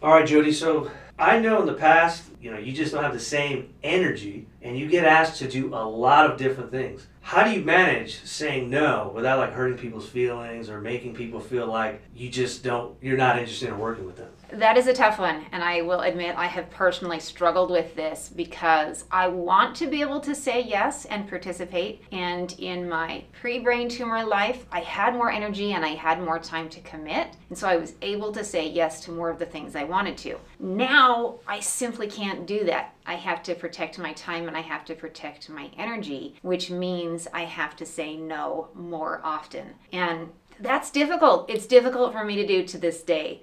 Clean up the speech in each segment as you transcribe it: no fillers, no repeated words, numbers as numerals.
All right, Jody. So I know in the past, you just don't have the same energy and you get asked to do a lot of different things. How do you manage saying no without like hurting people's feelings or making people feel like you're not interested in working with them? That is a tough one, and I will admit I have personally struggled with this because I want to be able to say yes and participate. And in my pre-brain tumor life, I had more energy and I had more time to commit. And so I was able to say yes to more of the things I wanted to. Now, I simply can't do that. I have to protect my time and I have to protect my energy, which means I have to say no more often. And that's difficult. It's difficult for me to do to this day.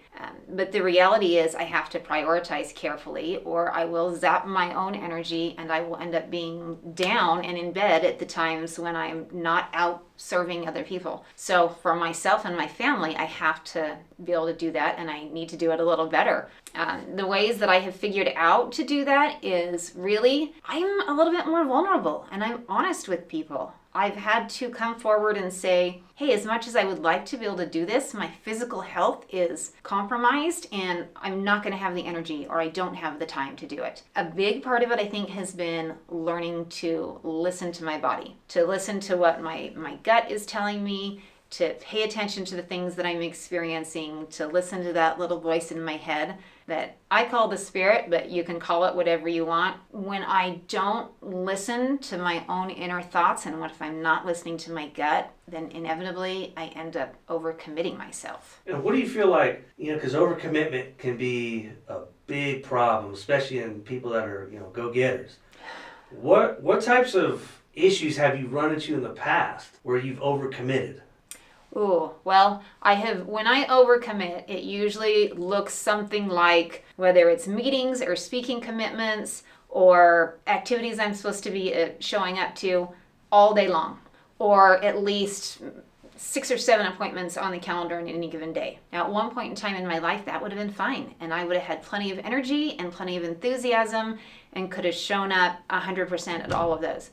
But the reality is I have to prioritize carefully or I will zap my own energy and I will end up being down and in bed at the times when I'm not out serving other people. So for myself and my family, I have to be able to do that, and I need to do it a little better. The ways that I have figured out to do that is really, I'm a little bit more vulnerable and I'm honest with people. I've had to come forward and say, hey, as much as I would like to be able to do this, my physical health is compromised and I'm not going to have the energy or I don't have the time to do it. A big part of it, I think, has been learning to listen to my body, to listen to what my gut is telling me, to pay attention to the things that I'm experiencing, to listen to that little voice in my head that I call the spirit, but you can call it whatever you want. When I don't listen to my own inner thoughts and if I'm not listening to my gut, then inevitably I end up overcommitting myself. And what do you feel like, because overcommitment can be a big problem, especially in people that are, go-getters. What types of issues have you run into in the past where you've overcommitted? Ooh, well, when I overcommit, it usually looks something like whether it's meetings or speaking commitments or activities I'm supposed to be showing up to all day long, or at least 6 or 7 appointments on the calendar in any given day. Now, at one point in time in my life, that would have been fine, and I would have had plenty of energy and plenty of enthusiasm and could have shown up 100% at all of those.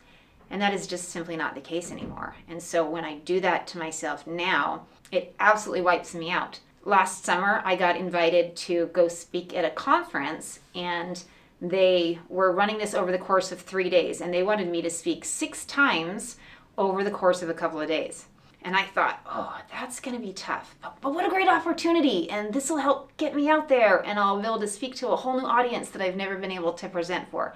And that is just simply not the case anymore. And so when I do that to myself now, it absolutely wipes me out. Last summer, I got invited to go speak at a conference, and they were running this over the course of 3 days, and they wanted me to speak 6 times over the course of a couple of days. And I thought, oh, that's going to be tough. But what a great opportunity. And this will help get me out there, and I'll be able to speak to a whole new audience that I've never been able to present for.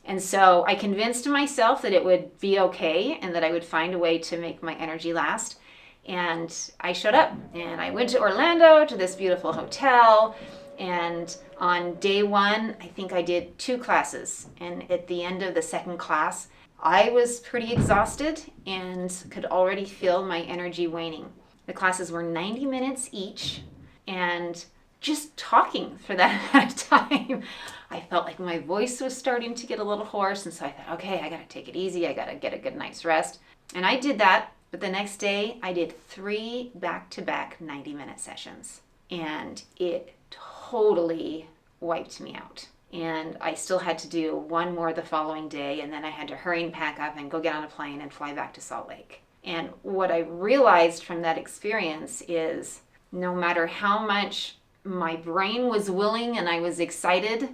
And so I convinced myself that it would be okay and that I would find a way to make my energy last. And I showed up and I went to Orlando to this beautiful hotel. And on day 1, I think I did 2 classes. And at the end of the second class, I was pretty exhausted and could already feel my energy waning. The classes were 90 minutes each, and just talking for that amount of time, I felt like my voice was starting to get a little hoarse. And so I thought, okay, I got to take it easy. I got to get a good night's rest. And I did that. But the next day, I did 3 back-to-back 90-minute sessions. And it totally wiped me out. And I still had to do 1 more the following day. And then I had to hurry and pack up and go get on a plane and fly back to Salt Lake. And what I realized from that experience is no matter how much my brain was willing and I was excited,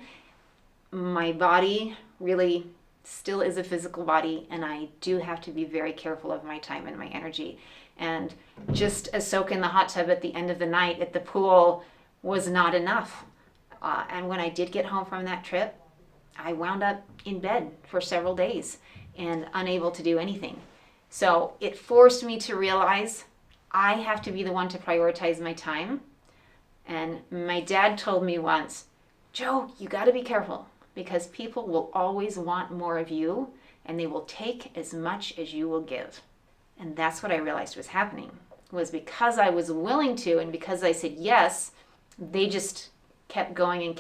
my body really still is a physical body, and I do have to be very careful of my time and my energy. And just a soak in the hot tub at the end of the night at the pool was not enough. And when I did get home from that trip, I wound up in bed for several days and unable to do anything. So it forced me to realize I have to be the one to prioritize my time. And my dad told me once, Joe, you got to be careful because people will always want more of you and they will take as much as you will give. And that's what I realized was happening, was because I was willing to and because I said yes, they just kept going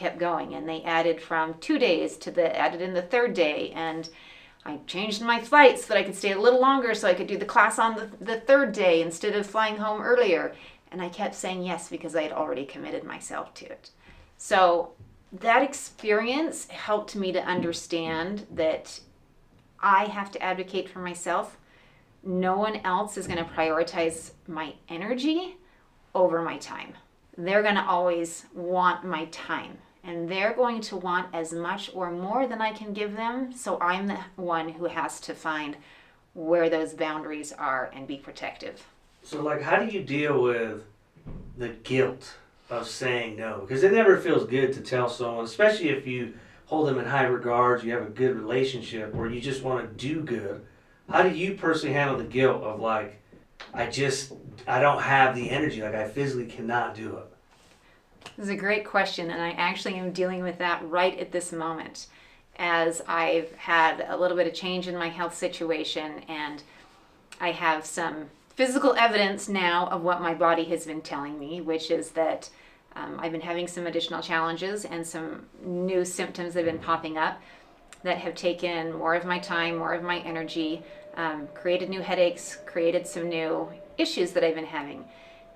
and they added from 2 days to added in the 3rd day, and I changed my flights so that I could stay a little longer so I could do the class on the 3rd day instead of flying home earlier. And I kept saying yes because I had already committed myself to it. So that experience helped me to understand that I have to advocate for myself. No one else is going to prioritize my energy over my time. they're going to always want my time. And they're going to want as much or more than I can give them. So I'm the one who has to find where those boundaries are and be protective. So, like, how do you deal with the guilt of saying no? Because it never feels good to tell someone, especially if you hold them in high regards, you have a good relationship, or you just want to do good. How do you personally handle the guilt of, like, I don't have the energy, like I physically cannot do it? This is a great question, and I actually am dealing with that right at this moment, as I've had a little bit of change in my health situation, and I have some physical evidence now of what my body has been telling me, which is that I've been having some additional challenges and some new symptoms that have been popping up that have taken more of my time, more of my energy, created new headaches, created some new issues that I've been having.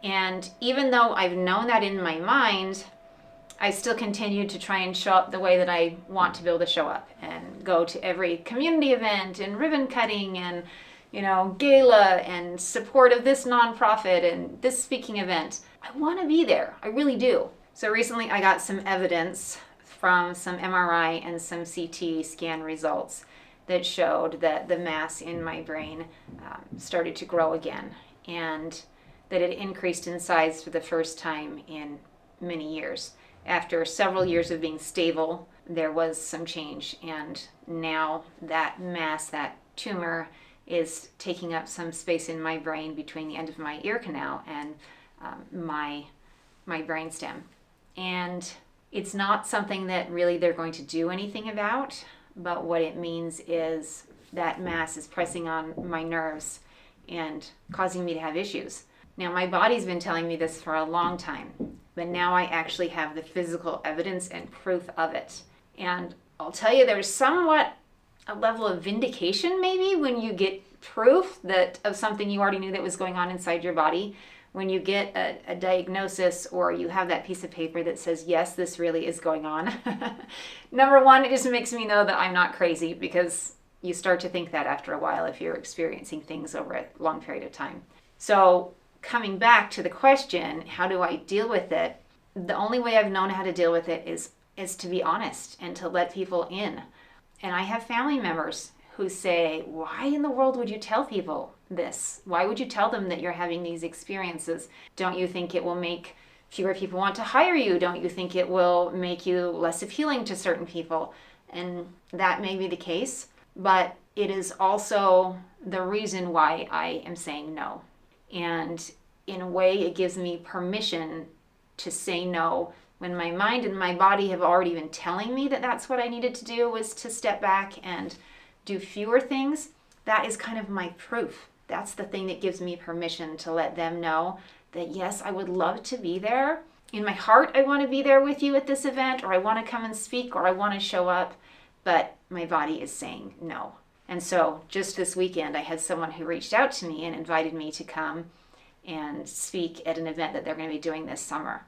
And even though I've known that in my mind, I still continue to try and show up the way that I want to be able to show up and go to every community event and ribbon cutting and, gala and support of this nonprofit and this speaking event. I want to be there. I really do. So recently I got some evidence from some MRI and some CT scan results that showed that the mass in my brain started to grow again, and that it increased in size for the first time in many years. After several years of being stable, there was some change, and now that mass, that tumor, is taking up some space in my brain between the end of my ear canal and my brainstem. And it's not something that really they're going to do anything about, but what it means is that mass is pressing on my nerves and causing me to have issues. Now, my body's been telling me this for a long time, but now I actually have the physical evidence and proof of it. And I'll tell you, there's somewhat a level of vindication maybe when you get proof that of something you already knew that was going on inside your body. When you get a diagnosis or you have that piece of paper that says, yes, this really is going on. Number one, it just makes me know that I'm not crazy, because you start to think that after a while if you're experiencing things over a long period of time. So coming back to the question, how do I deal with it? The only way I've known how to deal with it is to be honest and to let people in. And I have family members who say, why in the world would you tell people this? Why would you tell them that you're having these experiences? Don't you think it will make fewer people want to hire you? Don't you think it will make you less appealing to certain people? And that may be the case, but it is also the reason why I am saying no. And in a way, it gives me permission to say no when my mind and my body have already been telling me that that's what I needed to do, was to step back and do fewer things. That is kind of my proof. That's the thing that gives me permission to let them know that, yes, I would love to be there. In my heart, I want to be there with you at this event, or I want to come and speak, or I want to show up, but my body is saying no. And so just this weekend, I had someone who reached out to me and invited me to come and speak at an event that they're going to be doing this summer.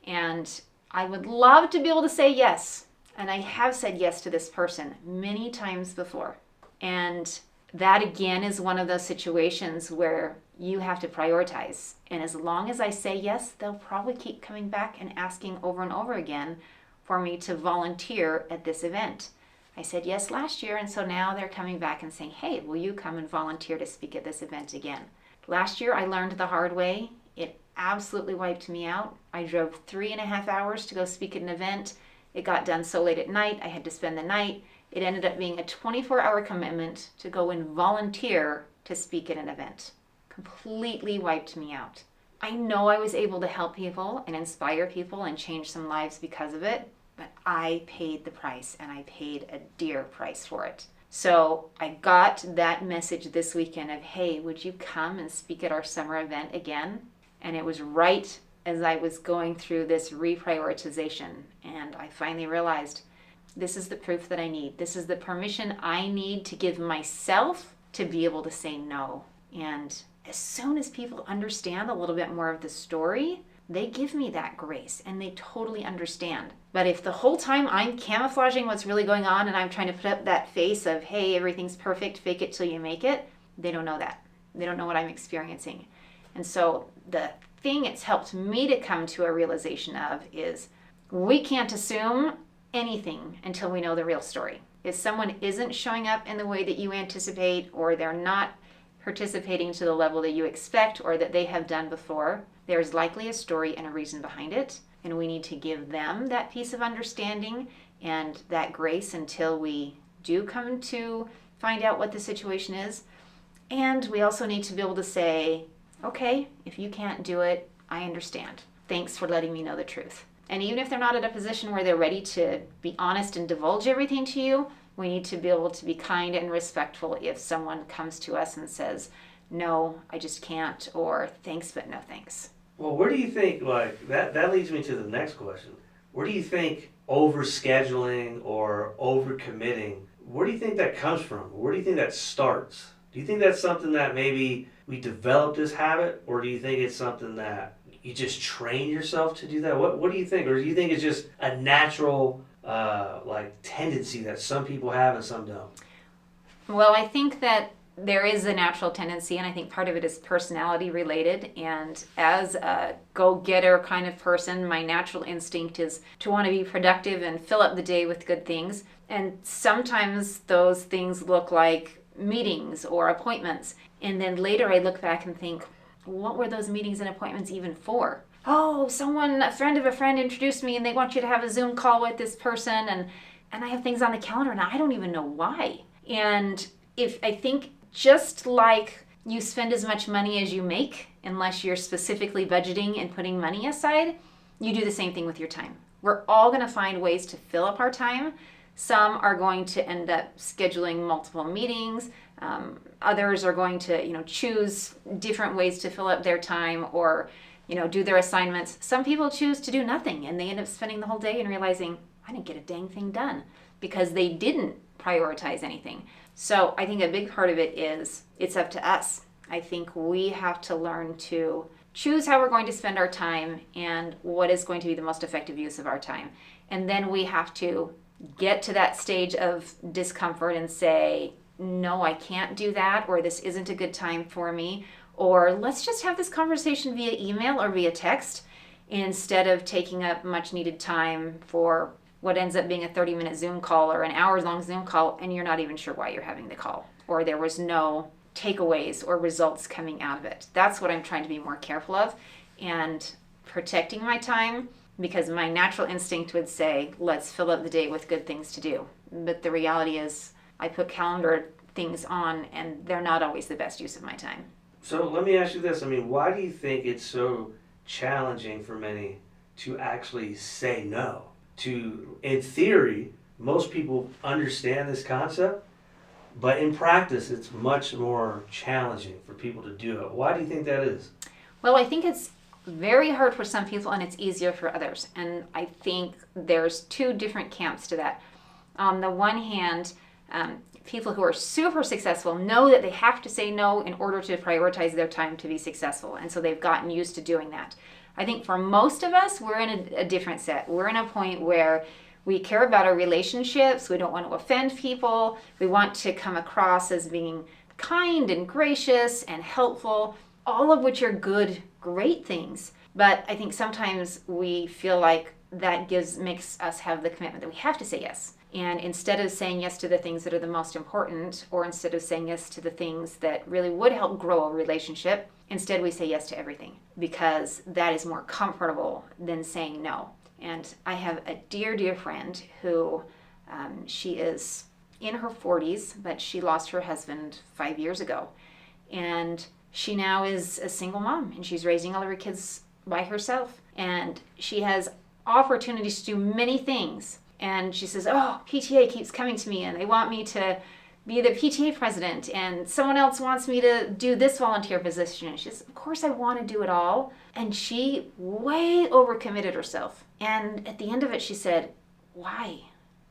And I would love to be able to say yes. And I have said yes to this person many times before. And that again is one of those situations where you have to prioritize. And as long as I say yes, they'll probably keep coming back and asking over and over again for me to volunteer at this event. I said yes last year, and so now they're coming back and saying, hey, will you come and volunteer to speak at this event again? Last year, I learned the hard way. It absolutely wiped me out. I drove 3.5 hours to go speak at an event. It got done so late at night, I had to spend the night. It ended up being a 24-hour commitment to go and volunteer to speak at an event. Completely wiped me out. I know I was able to help people and inspire people and change some lives because of it, but I paid the price, and I paid a dear price for it. So I got that message this weekend of, hey, would you come and speak at our summer event again? And it was right as I was going through this reprioritization, and I finally realized this is the proof that I need. This is the permission I need to give myself to be able to say no. And as soon as people understand a little bit more of the story, they give me that grace and they totally understand. But if the whole time I'm camouflaging what's really going on and I'm trying to put up that face of, hey, everything's perfect, fake it till you make it, they don't know that. They don't know what I'm experiencing. And so the thing it's helped me to come to a realization of is we can't assume anything until we know the real story. If someone isn't showing up in the way that you anticipate, or they're not participating to the level that you expect or that they have done before, there's likely a story and a reason behind it. And we need to give them that piece of understanding and that grace until we do come to find out what the situation is. And we also need to be able to say, okay, if you can't do it, I understand. Thanks for letting me know the truth. And even if they're not at a position where they're ready to be honest and divulge everything to you, we need to be able to be kind and respectful if someone comes to us and says, no, I just can't, or thanks, but no thanks. Well, where do you think, like, that leads me to the next question. Where do you think overscheduling or overcommitting, where do you think that comes from? Where do you think that starts? Do you think that's something that maybe we develop this habit, or do you think it's something that you just train yourself to do that? What do you think? Or do you think it's just a natural tendency that some people have and some don't? Well, I think that there is a natural tendency, and I think part of it is personality related. And as a go-getter kind of person, my natural instinct is to want to be productive and fill up the day with good things. And sometimes those things look like meetings or appointments. And then later I look back and think, what were those meetings and appointments even for? Oh, a friend of a friend introduced me and they want you to have a Zoom call with this person, and I have things on the calendar and I don't even know why. And if I think just like you spend as much money as you make, unless you're specifically budgeting and putting money aside, you do the same thing with your time. We're all going to find ways to fill up our time. Some are going to end up scheduling multiple meetings. Others are going to, choose different ways to fill up their time or, do their assignments. Some people choose to do nothing and they end up spending the whole day and realizing, I didn't get a dang thing done because they didn't prioritize anything. So I think a big part of it is it's up to us. I think we have to learn to choose how we're going to spend our time and what is going to be the most effective use of our time. And then we have to get to that stage of discomfort and say, no, I can't do that, or this isn't a good time for me, or let's just have this conversation via email or via text instead of taking up much needed time for what ends up being a 30-minute Zoom call or an hour-long Zoom call, and you're not even sure why you're having the call, or there was no takeaways or results coming out of it. That's what I'm trying to be more careful of, and protecting my time, because my natural instinct would say, let's fill up the day with good things to do. But the reality is, I put calendar things on, and they're not always the best use of my time. So let me ask you this. Why do you think it's so challenging for many to actually say no? In theory, most people understand this concept, but in practice, it's much more challenging for people to do it. Why do you think that is? Well, I think it's very hard for some people and it's easier for others. And I think there's two different camps to that. On the one hand, people who are super successful know that they have to say no in order to prioritize their time to be successful. And so they've gotten used to doing that. I think for most of us, we're in a different set. We're in a point where we care about our relationships. We don't want to offend people. We want to come across as being kind and gracious and helpful, all of which are good, great things. But I think sometimes we feel like that makes us have the commitment that we have to say yes. And instead of saying yes to the things that are the most important, or instead of saying yes to the things that really would help grow a relationship, instead we say yes to everything because that is more comfortable than saying no. And I have a dear, dear friend who she is in her 40s, but she lost her husband 5 years ago. And she now is a single mom and she's raising all of her kids by herself. And she has opportunities to do many things. And she says, oh, PTA keeps coming to me and they want me to be the PTA president and someone else wants me to do this volunteer position. And she says, of course I want to do it all. And she way overcommitted herself. And at the end of it, she said, why?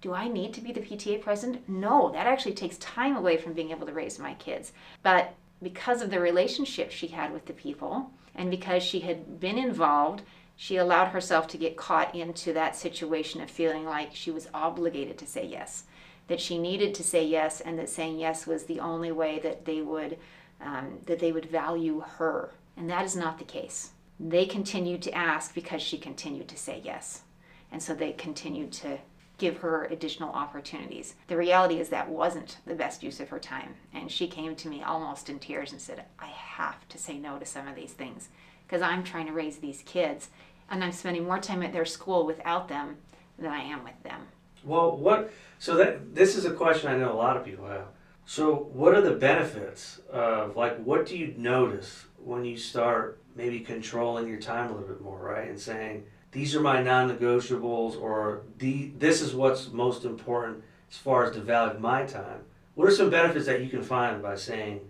Do I need to be the PTA president? No, that actually takes time away from being able to raise my kids. But because of the relationship she had with the people and because she had been involved, she allowed herself to get caught into that situation of feeling like she was obligated to say yes, that she needed to say yes, and that saying yes was the only way that they would value her. And that is not the case. they continued to ask because she continued to say yes. And so they continued to give her additional opportunities. The reality is that wasn't the best use of her time. And she came to me almost in tears and said, I have to say no to some of these things because I'm trying to raise these kids and I'm spending more time at their school without them than I am with them. Well, this is a question I know a lot of people have. So what are the benefits of, like, what do you notice when you start maybe controlling your time a little bit more, right? And saying, these are my non-negotiables, or this is what's most important as far as the value of my time. What are some benefits that you can find by saying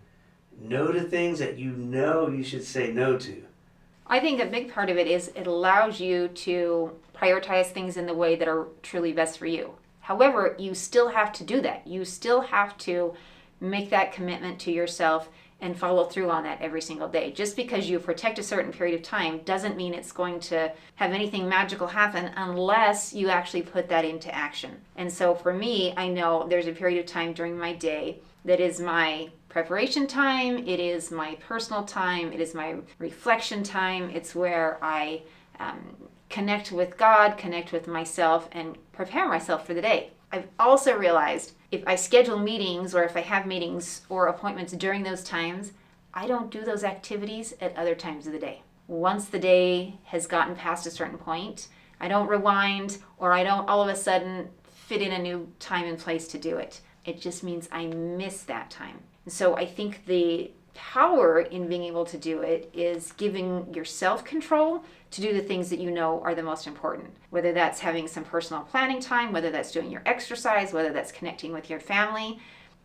no to things that you know you should say no to? I think a big part of it is it allows you to prioritize things in the way that are truly best for you. However, you still have to do that. You still have to make that commitment to yourself and follow through on that every single day. Just because you protect a certain period of time doesn't mean it's going to have anything magical happen unless you actually put that into action. And so for me, I know there's a period of time during my day that is my preparation time, it is my personal time, it is my reflection time. It's where I connect with God, connect with myself, and prepare myself for the day. I've also realized if I schedule meetings or if I have meetings or appointments during those times, I don't do those activities at other times of the day. Once the day has gotten past a certain point, I don't rewind or I don't all of a sudden fit in a new time and place to do it. It just means I miss that time. And so I think the power in being able to do it is giving yourself control to do the things that you know are the most important. Whether that's having some personal planning time, whether that's doing your exercise, whether that's connecting with your family,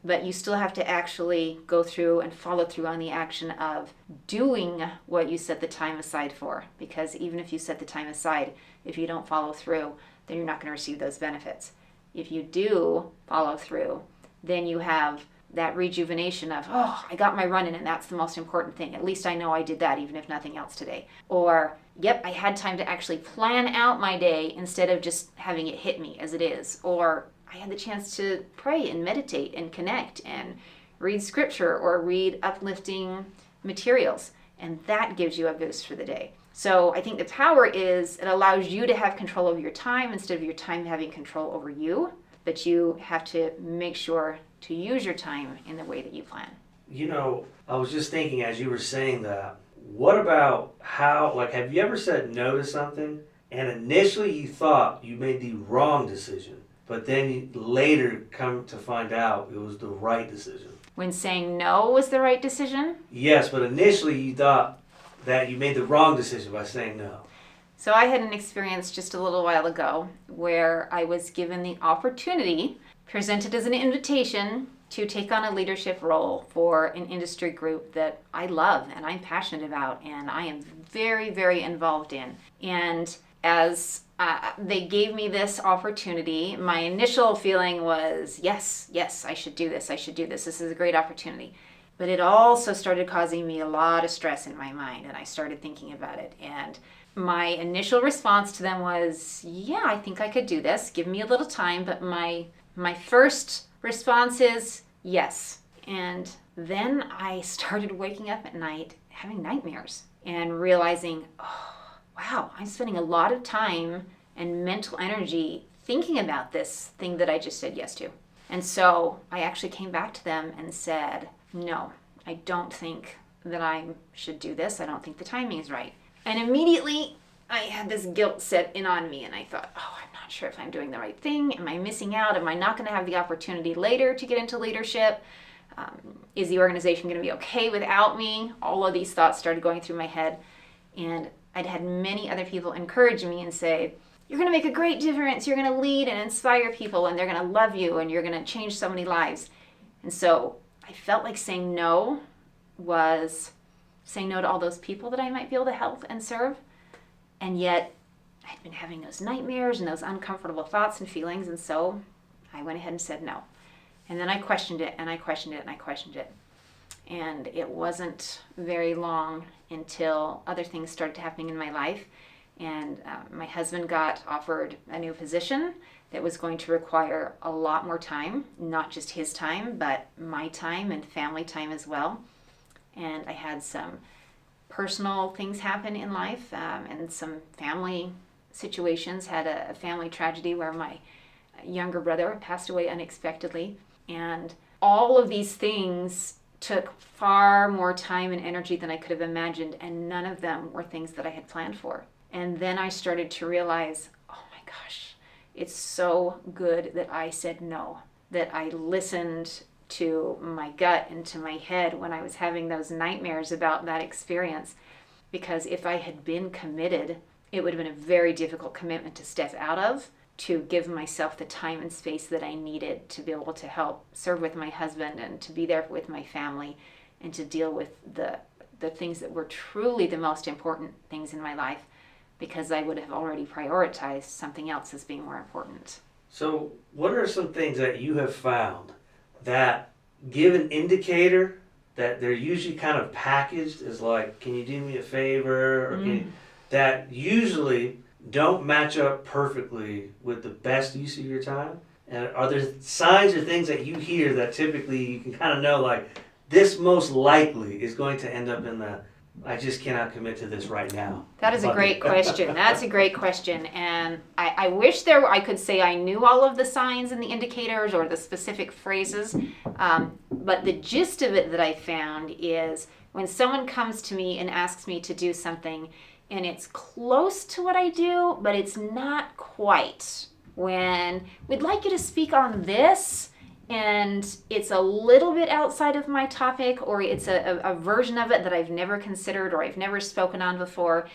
but you still have to actually go through and follow through on the action of doing what you set the time aside for. Because even if you set the time aside, if you don't follow through, then you're not going to receive those benefits. If you do follow through, then you have that rejuvenation of, oh, I got my run in and that's the most important thing. At least I know I did that even if nothing else today. Or, yep, I had time to actually plan out my day instead of just having it hit me as it is. Or I had the chance to pray and meditate and connect and read scripture or read uplifting materials. And that gives you a boost for the day. So I think the power is it allows you to have control over your time instead of your time having control over you. But you have to make sure to use your time in the way that you plan. You know, I was just thinking as you were saying that, what about how, like, have you ever said no to something and initially you thought you made the wrong decision, but then you later come to find out it was the right decision? When saying no was the right decision? Yes, but initially you thought that you made the wrong decision by saying no. So I had an experience just a little while ago where I was given the opportunity, presented as an invitation, to take on a leadership role for an industry group that I love and I'm passionate about and I am very, very involved in. And as they gave me this opportunity, my initial feeling was, yes, I should do this. This is a great opportunity. But it also started causing me a lot of stress in my mind, and I started thinking about it. And my initial response to them was, yeah, I think I could do this. Give me a little time. But my first response is yes. And then I started waking up at night having nightmares and realizing, oh, wow, I'm spending a lot of time and mental energy thinking about this thing that I just said yes to. And so I actually came back to them and said, no, I don't think that I should do this. I don't think the timing is right. And immediately I had this guilt set in on me and I thought, oh, I'm not sure if I'm doing the right thing. Am I missing out? Am I not going to have the opportunity later to get into leadership? Is the organization going to be okay without me? All of these thoughts started going through my head. And I'd had many other people encourage me and say, you're going to make a great difference. You're going to lead and inspire people and they're going to love you and you're going to change so many lives. And so I felt like saying no was saying no to all those people that I might be able to help and serve. And yet I'd been having those nightmares and those uncomfortable thoughts and feelings. And so I went ahead and said no. And then I questioned it and I questioned it and I questioned it. And it wasn't very long until other things started happening in my life. And my husband got offered a new position that was going to require a lot more time, not just his time, but my time and family time as well. And I had some personal things happen in life, and some family situations. Had a family tragedy where my younger brother passed away unexpectedly. And all of these things took far more time and energy than I could have imagined, and none of them were things that I had planned for. And then I started to realize, oh my gosh, it's so good that I said no, that I listened to my gut and to my head when I was having those nightmares about that experience. Because if I had been committed, it would have been a very difficult commitment to step out of, to give myself the time and space that I needed to be able to help serve with my husband and to be there with my family and to deal with the things that were truly the most important things in my life, because I would have already prioritized something else as being more important. So what are some things that you have found that give an indicator that they're usually kind of packaged as like, can you do me a favor? Or that usually don't match up perfectly with the best use of your time? And are there signs or things that you hear that typically you can kind of know, like, this most likely is going to end up in the, I just cannot commit to this right now? That is a great question. That's a great question. And I wish I could say I knew all of the signs and the indicators or the specific phrases. But the gist of it that I found is when someone comes to me and asks me to do something and it's close to what I do, but it's not quite. When we'd like you to speak on this, and it's a little bit outside of my topic, or it's a version of it that I've never considered or I've never spoken on before.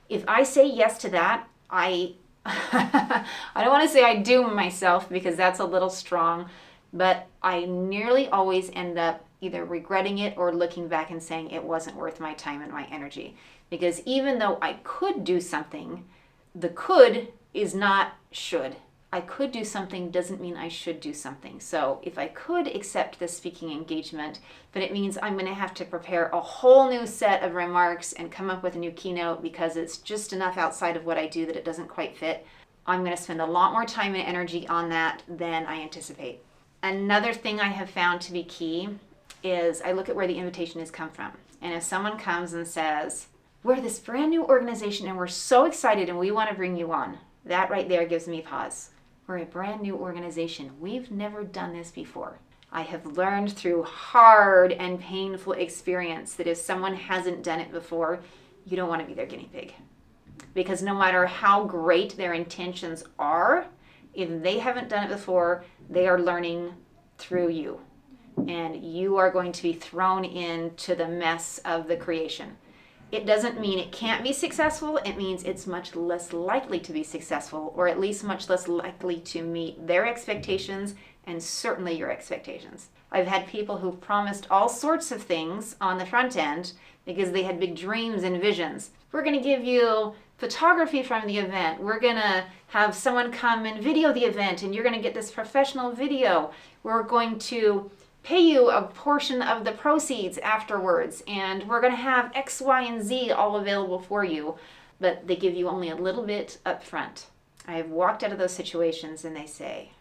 If I say yes to that, I don't want to say I doom myself because that's a little strong, but I nearly always end up either regretting it or looking back and saying it wasn't worth my time and my energy. Because even though I could do something, the could is not should. I could do something doesn't mean I should do something. So if I could accept this speaking engagement, but it means I'm going to have to prepare a whole new set of remarks and come up with a new keynote because it's just enough outside of what I do that it doesn't quite fit, I'm going to spend a lot more time and energy on that than I anticipate. Another thing I have found to be key is I look at where the invitation has come from. And if someone comes and says, we're this brand new organization and we're so excited and we want to bring you on, that right there gives me pause. We're a brand new organization. We've never done this before. I have learned through hard and painful experience that if someone hasn't done it before, you don't want to be their guinea pig. Because no matter how great their intentions are, if they haven't done it before, they are learning through you. And you are going to be thrown into the mess of the creation. It doesn't mean it can't be successful. It means it's much less likely to be successful, or at least much less likely to meet their expectations and certainly your expectations. I've had people who've promised all sorts of things on the front end because they had big dreams and visions. We're going to give you photography from the event. We're going to have someone come and video the event, and you're going to get this professional video. We're going to pay you a portion of the proceeds afterwards, and we're going to have X, Y, and Z all available for you, but they give you only a little bit up front. I have walked out of those situations and they say,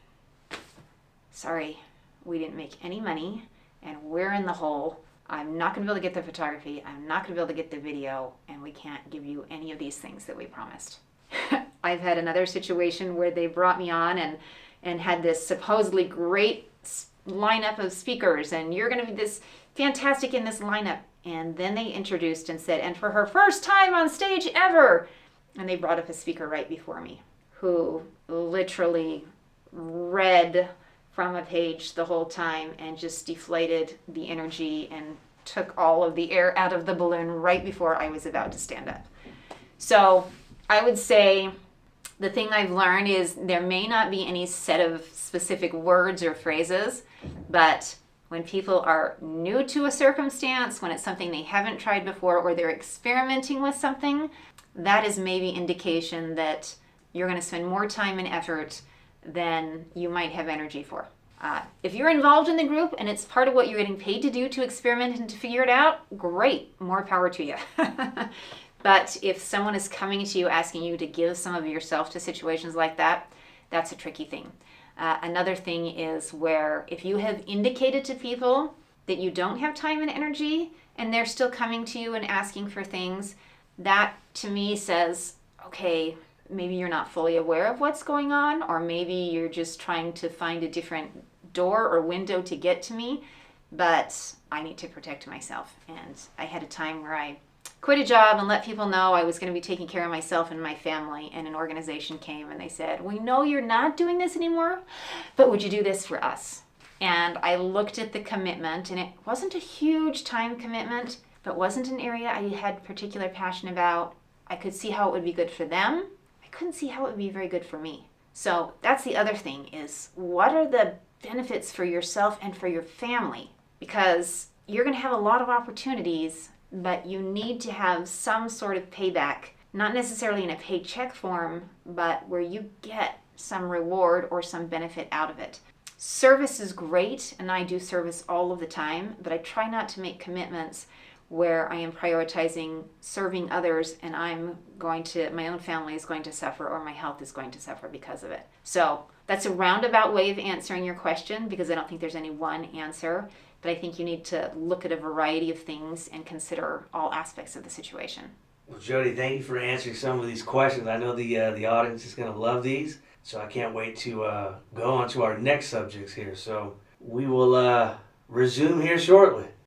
sorry, we didn't make any money and we're in the hole. I'm not going to be able to get the photography, I'm not going to be able to get the video, and we can't give you any of these things that we promised. I've had another situation where they brought me on and had this supposedly great lineup of speakers, and you're going to be this fantastic in this lineup. And then they introduced and said, and for her first time on stage ever, and they brought up a speaker right before me who literally read from a page the whole time and just deflated the energy and took all of the air out of the balloon right before I was about to stand up. So I would say the thing I've learned is there may not be any set of specific words or phrases, but when people are new to a circumstance, when it's something they haven't tried before, or they're experimenting with something, that is maybe indication that you're going to spend more time and effort than you might have energy for. If you're involved in the group and it's part of what you're getting paid to do to experiment and to figure it out, great, more power to you. But if someone is coming to you asking you to give some of yourself to situations like that, that's a tricky thing. Another thing is where if you have indicated to people that you don't have time and energy, and they're still coming to you and asking for things, that to me says, okay, maybe you're not fully aware of what's going on, or maybe you're just trying to find a different door or window to get to me, but I need to protect myself. And I had a time where I quit a job and let people know I was going to be taking care of myself and my family, and an organization came and they said, we know you're not doing this anymore, but would you do this for us? And I looked at the commitment, and it wasn't a huge time commitment, but wasn't an area I had particular passion about. I could see how it would be good for them. I couldn't see how it would be very good for me. So that's the other thing, is what are the benefits for yourself and for your family? Because you're going to have a lot of opportunities, but you need to have some sort of payback, not necessarily in a paycheck form, but where you get some reward or some benefit out of it. Service is great, and I do service all of the time, but I try not to make commitments where I am prioritizing serving others and my own family is going to suffer, or my health is going to suffer because of it. So that's a roundabout way of answering your question, because I don't think there's any one answer, but I think you need to look at a variety of things and consider all aspects of the situation. Well, Jodi, thank you for answering some of these questions. I know the audience is going to love these, so I can't wait to go on to our next subjects here. So we will resume here shortly.